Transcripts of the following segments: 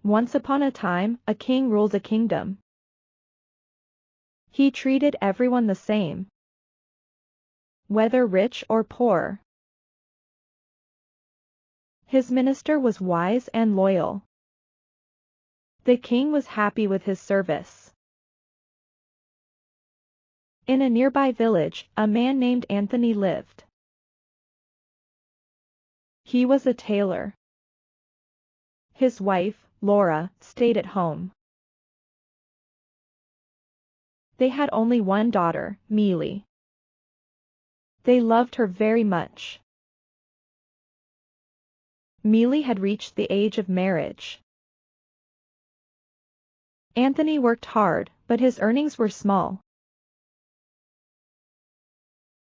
Once upon a time, a king ruled a kingdom. He treated everyone the same, whether rich or poor. His minister was wise and loyal. The king was happy with his service. In a nearby village, a man named Anthony lived. He was a tailor. His wife, Laura, stayed at home. They had only one daughter, Mealy. They loved her very much. Mealy had reached the age of marriage. Anthony worked hard, but his earnings were small.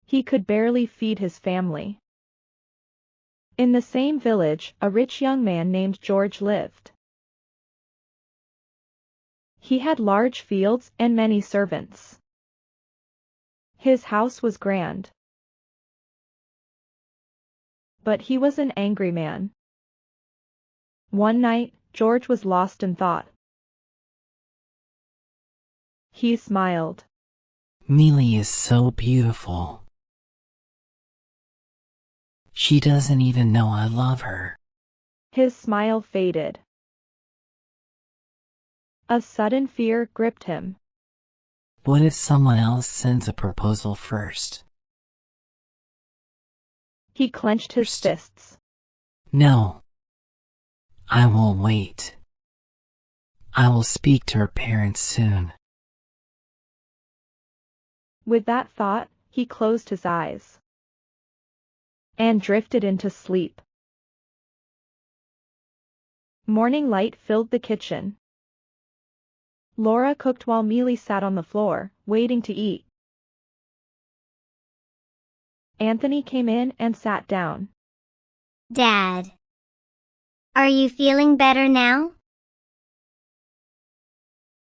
He could barely feed his family. In the same village, a rich young man named George lived. He had large fields and many servants. His house was grand. But he was an angry man. One night, George was lost in thought. He smiled. Mealy is so beautiful. She doesn't even know I love her. His smile faded. A sudden fear gripped him. What if someone else sends a proposal first? He clenched his fists. No. I will wait. I will speak to her parents soon. With that thought, he closed his eyes and drifted into sleep. Morning light filled the kitchen. Laura cooked while Mealy sat on the floor, waiting to eat. Anthony came in and sat down. Dad, are you feeling better now?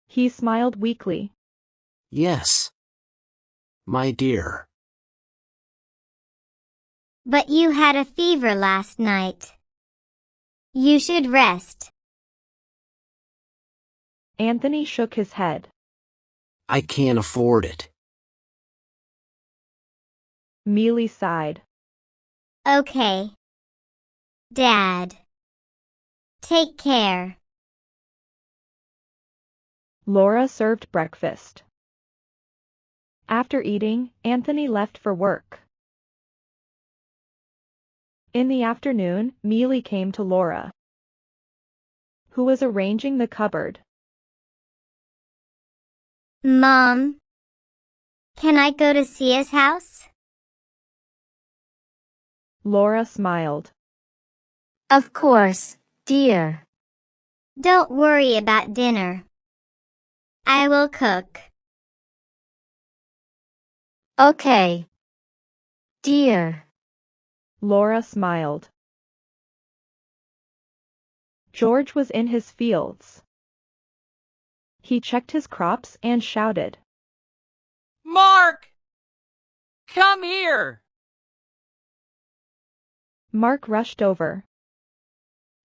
He smiled weakly. Yes, my dear. But you had a fever last night. You should rest. Anthony shook his head. I can't afford it. Mealy sighed. Okay. Dad. Take care. Laura served breakfast. After eating, Anthony left for work. In the afternoon, Mealy came to Laura, who was arranging the cupboard. Mom, can I go to Sia's house? Laura smiled. Of course, dear. Don't worry about dinner. I will cook. Okay. Dear. Laura smiled. George was in his fields. He checked his crops and shouted. Mark! Come here! Mark rushed over.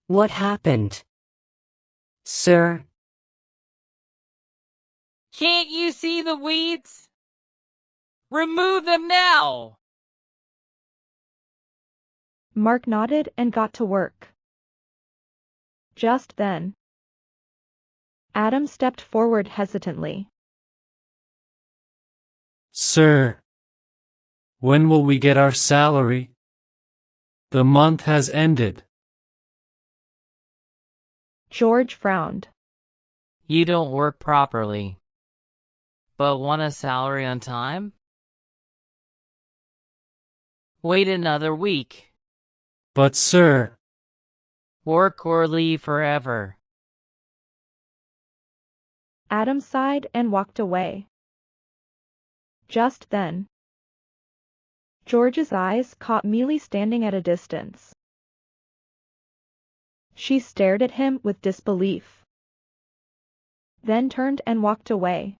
What happened? Sir? Can't you see the weeds? Remove them now! Mark nodded and got to work. Just then, Adam stepped forward hesitantly. Sir, when will we get our salary? The month has ended. George frowned. You don't work properly. But want a salary on time? Wait another week. But sir, Work or leave forever. Adam sighed and walked away. Just then, George's eyes caught Mealy standing at a distance. She stared at him with disbelief, then turned and walked away.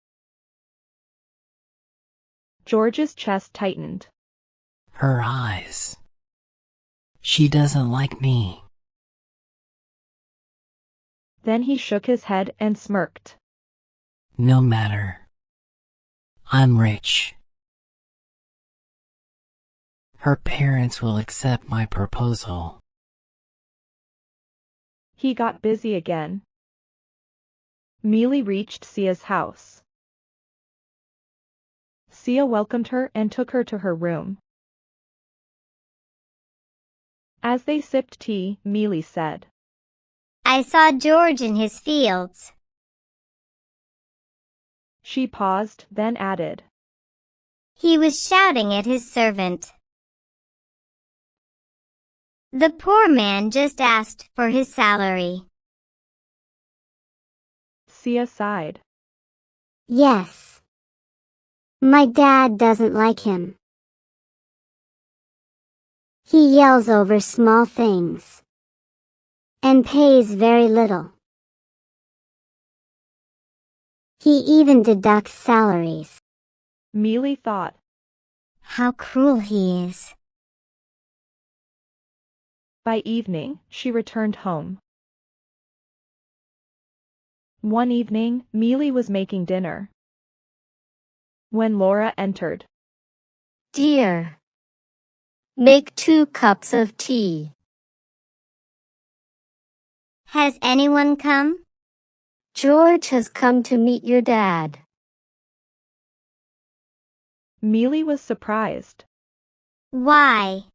George's chest tightened. Her eyes. She doesn't like me. Then he shook his head and smirked. No matter. I'm rich. Her parents will accept my proposal. He got busy again. Mealy reached Sia's house. Sia welcomed her and took her to her room. As they sipped tea, Mealy said, I saw George in his fields. She paused, then added, He was shouting at his servant. The poor man just asked for his salary. Sia sighed. Yes. My dad doesn't like him. He yells over small things and pays very little. He even deducts salaries. Mealy thought. How cruel he is. By evening, she returned home. One evening, Mealy was making dinner. When Laura entered, Dear. Make 2 cups of tea. Has anyone come? George has come to meet your dad. Mealy was surprised. Why?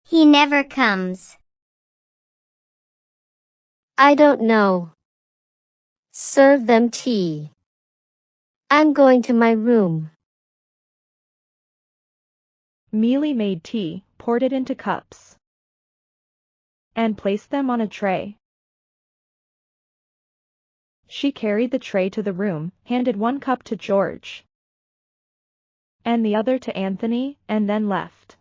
He never comes. I don't know. Serve them tea. I'm going to my room. Mealy made tea, poured it into cups, and placed them on a tray. She carried the tray to the room, handed 1 cup to George, and the other to Anthony, and then left.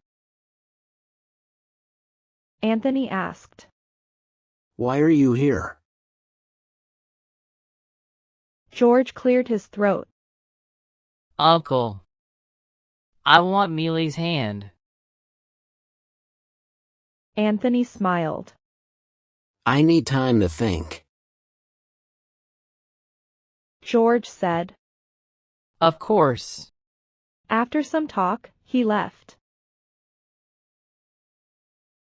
Anthony asked, Why are you here? George cleared his throat. Uncle, I want Mealy's hand. Anthony smiled. I need time to think. George said. Of course. After some talk, he left.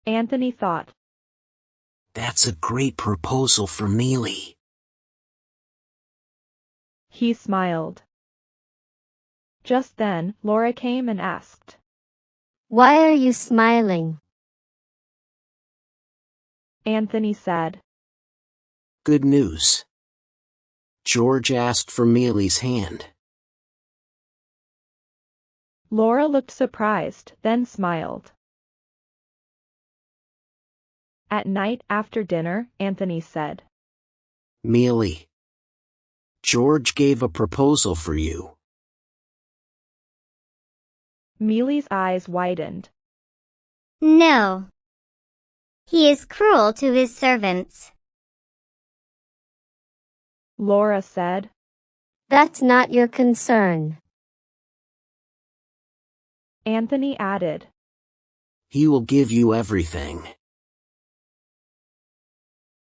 Anthony thought. That's a great proposal for Mealy. He smiled. Just then, Laura came and asked, Why are you smiling? Anthony said. Good news. George asked for Mealy's hand. Laura looked surprised, then smiled. At night after dinner, Anthony said, Mealy. George gave a proposal for you. Mealy's eyes widened. No. He is cruel to his servants. Laura said. That's not your concern. Anthony added. He will give you everything.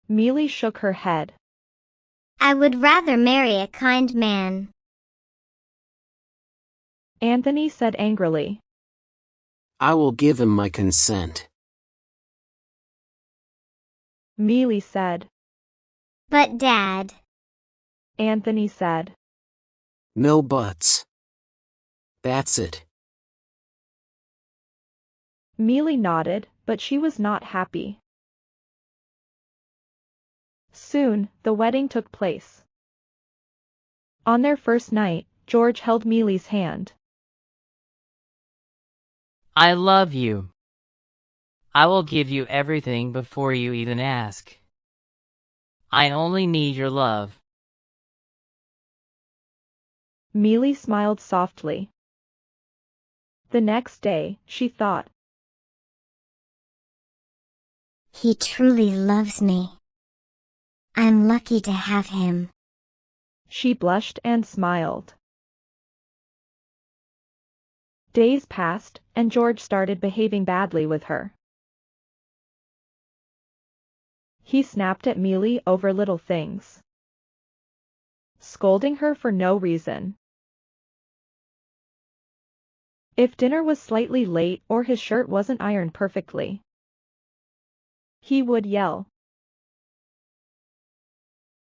Mealy shook her head. I would rather marry a kind man. Anthony said angrily. I will give him my consent. Mealy said. But Dad. Anthony said. No buts. That's it. Mealy nodded, but she was not happy. Soon, the wedding took place. On their first night, George held Mealy's hand. I love you. I will give you everything before you even ask. I only need your love. Mealy smiled softly. The next day, she thought. He truly loves me. I'm lucky to have him. She blushed and smiled. Days passed, and George started behaving badly with her. He snapped at Mealy over little things, scolding her for no reason. If dinner was slightly late or his shirt wasn't ironed perfectly, he would yell.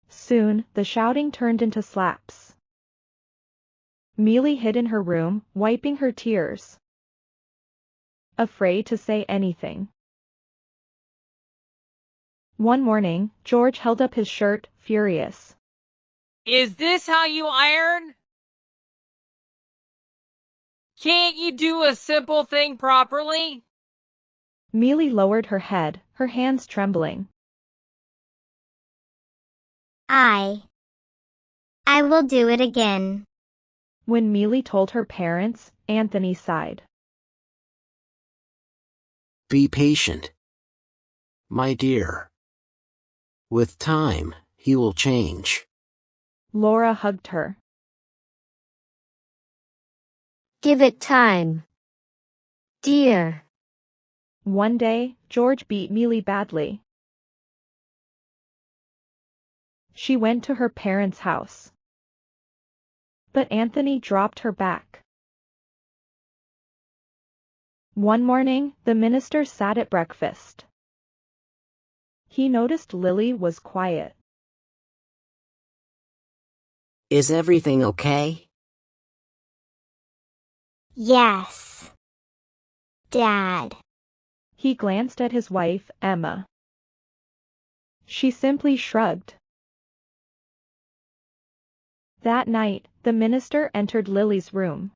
Soon, the shouting turned into slaps. Mealy hid in her room, wiping her tears, afraid to say anything. One morning, George held up his shirt, furious. Is this how you iron? Can't you do a simple thing properly? Mealy lowered her head, her hands trembling. I will do it again. When Mealy told her parents, Anthony sighed. Be patient, my dear. With time, he will change. Laura hugged her. Give it time, dear. One day, George beat Mealy badly. She went to her parents' house, but Anthony dropped her back. One morning, the minister sat at breakfast. He noticed Lily was quiet. Is everything okay? Yes, Dad. He glanced at his wife, Emma. She simply shrugged. That night, the minister entered Lily's room.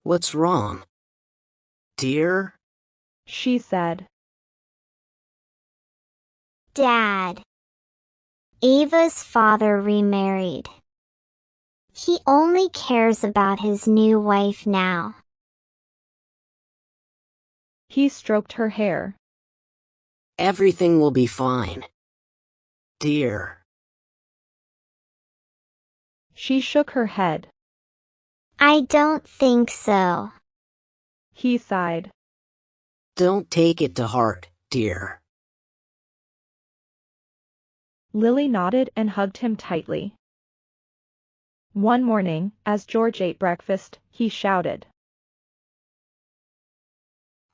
What's wrong? Dear? She said. Dad. Ava's father remarried. He only cares about his new wife now. He stroked her hair. Everything will be fine. Dear. She shook her head. I don't think so. He sighed. Don't take it to heart, dear. Lily nodded and hugged him tightly. One morning, as George ate breakfast, he shouted.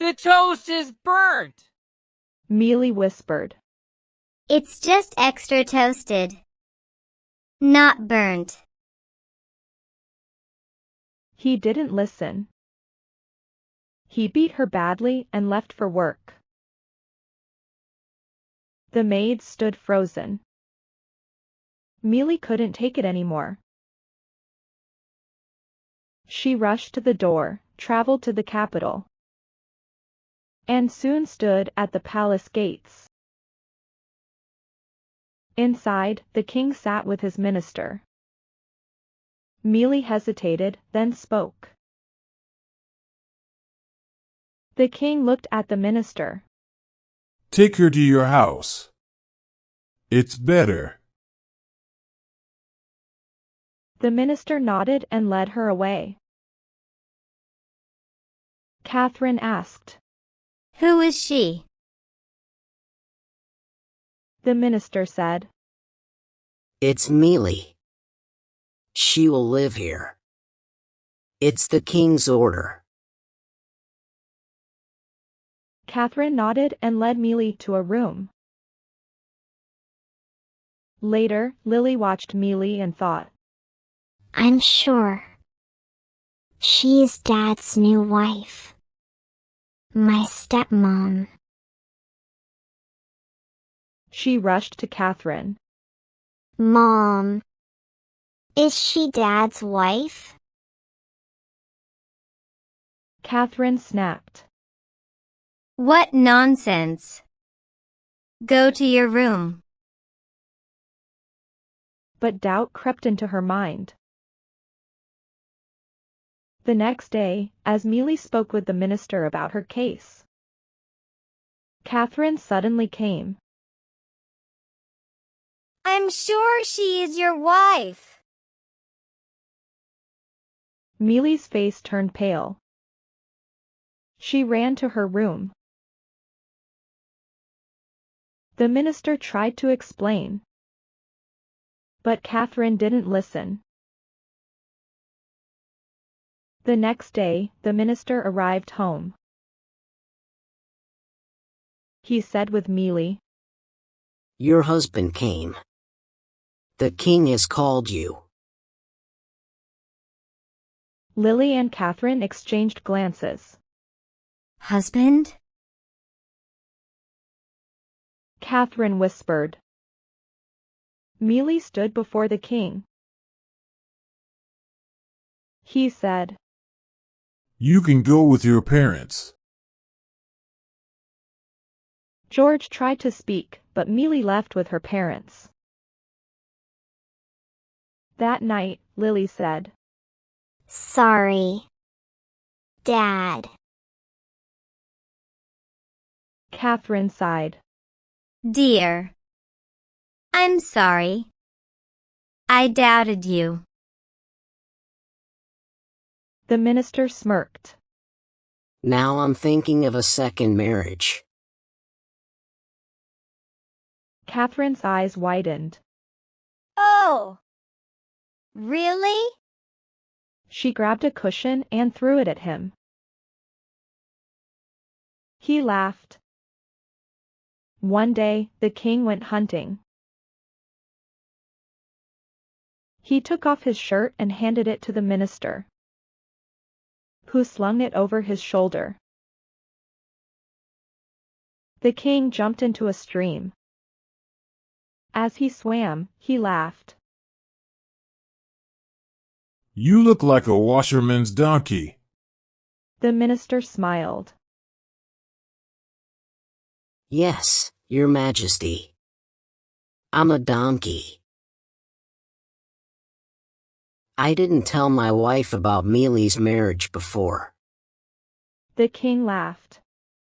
The toast is burnt! Mealy whispered. It's just extra toasted, not burnt. He didn't listen. He beat her badly and left for work. The maids stood frozen. Mealy couldn't take it anymore. She rushed to the door, traveled to the capital, and soon stood at the palace gates. Inside, the king sat with his minister. Mealy hesitated, then spoke. The king looked at the minister. Take her to your house. It's better. The minister nodded and led her away. Catherine asked. Who is she? The minister said. It's Mealy. She will live here. It's the king's order. Catherine nodded and led Mealy to a room. Later, Lily watched Mealy and thought. I'm sure she's Dad's new wife. My stepmom. She rushed to Catherine. Mom. Is she Dad's wife? Catherine snapped. What nonsense. Go to your room. But doubt crept into her mind. The next day, as Mealy spoke with the minister about her case, Catherine suddenly came. I'm sure she is your wife. Mealy's face turned pale. She ran to her room. The minister tried to explain, but Catherine didn't listen. The next day, the minister arrived home. He said with Mealy, Your husband came. The king has called you. Lily and Catherine exchanged glances. Husband? Catherine whispered. Mealy stood before the king. He said, You can go with your parents. George tried to speak, but Mealy left with her parents. That night, Lily said, Sorry, Dad. Catherine sighed. Dear. I'm sorry. I doubted you. The minister smirked. Now I'm thinking of a second marriage. Catherine's eyes widened. Oh! Really? She grabbed a cushion and threw it at him. He laughed. One day, the king went hunting. He took off his shirt and handed it to the minister, who slung it over his shoulder. The king jumped into a stream. As he swam, he laughed. You look like a washerman's donkey. The minister smiled. Yes, your majesty. I'm a donkey. I didn't tell my wife about Mealy's marriage before. The king laughed.